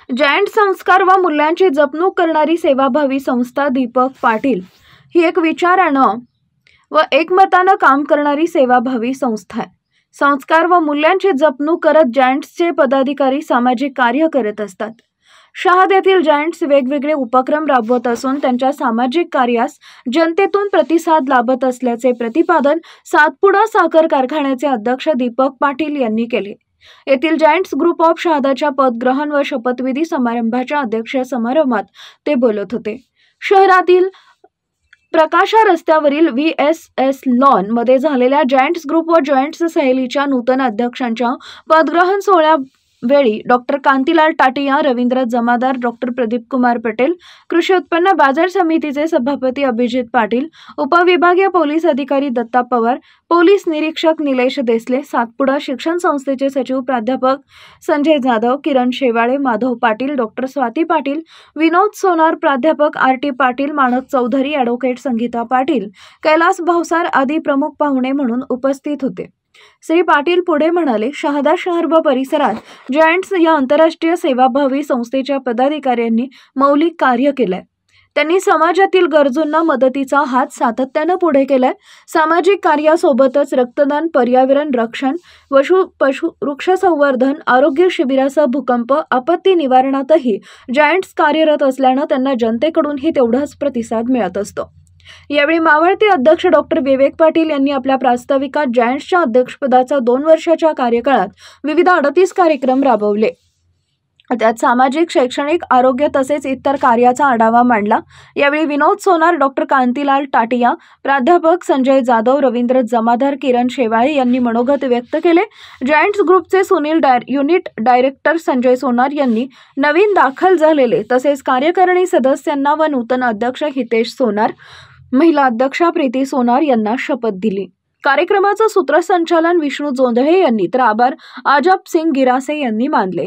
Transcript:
Giant संस्कार व मूल्यांची जपणूक करणारी सेवाभावी संस्था दीपक पाटील ही एक विचारानं व एकमतानं काम करणारी सेवाभावी संस्था आहे। संस्कार व मूल्यांची जपणूक करत जायंट्सचे पदाधिकारी सामाजिक कार्य करत असतात। शहाद येथील जायंट्स वेगवेगळे उपक्रम राबवत असून त्यांच्या सामाजिक कार्यास जनतेतून प्रतिसाद लाभत असल्याचे प्रतिपादन सातपुडा साखर कारखान्याचे अध्यक्ष दीपक पाटील यांनी केले। येथील जायंट्स ग्रुप ऑफ शहादाच्या पदग्रहण व शपथविधी समारंभाच्या अध्यक्ष समारंभात ते बोलत होते। शहरातील प्रकाशा रस्त्यावरील VSS लॉन मध्ये झालेल्या जायंट्स ग्रुप व जायंट्स सहलीच्या नूतन अध्यक्षांच्या पदग्रहण सोहळ्यावेळी डॉक्टर कांतीलाल टाटिया, रवींद्र जमादार, डॉक्टर प्रदीप कुमार पटेल, कृषी उत्पन्न बाजार समितीचे सभापती अभिजित पाटील, उपविभागीय पोलीस अधिकारी दत्ता पवार, पोलीस निरीक्षक निलेश देसले, सातपुडा शिक्षण संस्थेचे सचिव प्राध्यापक संजय जाधव, किरण शेवाळे, माधव पाटील, डॉक्टर स्वाती पाटील, विनोद सोनार, प्राध्यापक RT पाटील, माणक चौधरी, ॲडव्होकेट संगीता पाटील, कैलास भावसार आदी प्रमुख पाहुणे म्हणून उपस्थित होते। श्री पाटील पुढे म्हणाले, शहादा शहर व परिसरात जायंट्स या आंतरराष्ट्रीय सेवाभावी संस्थेच्या पदाधिकाऱ्यांनी मौलिक कार्य केलंय। त्यांनी समाजातील गरजूंना मदतीचा हात सातत्याने पुढे केलाय। सामाजिक कार्यासोबतच रक्तदान, पर्यावरण रक्षण, पशु वृक्ष संवर्धन, आरोग्य शिबिरासह भूकंप, आपत्ती निवारणातही जायंट्स कार्यरत असल्यानं त्यांना जनतेकडूनही तेवढाच प्रतिसाद मिळत असतो। यावेळी मावळते अध्यक्ष डॉक्टर विवेक पाटील यांनी आपल्या प्रास्ताविकात जायंट्सच्या अध्यक्षपदाचा 2 वर्षाच्या कार्यकाळात विविध 38 कार्यक्रम राबवले। त्यात सामाजिक, शैक्षणिक, आरोग्य तसेच इतर कार्याचा आढावा मांडला। यावेळी विनोद सोनार, डॉक्टर कांतीलाल टाटिया, प्राध्यापक संजय जाधव, रवींद्र जमादार, किरण शेवाळे यांनी मनोगत व्यक्त केले। जायंट्स ग्रुपचे युनिट डायरेक्टर संजय सोनार यांनी नवीन दाखल झालेले तसेच कार्यकारिणी सदस्यांना व नूतन अध्यक्ष हितेश सोनार, महिला अध्यक्षा प्रीती सोनार यांना शपथ दिली। कार्यक्रमाचं सूत्रसंचालन विष्णू जोंधळे यांनी तर आभार आजब सिंग गिरासे यांनी मानले।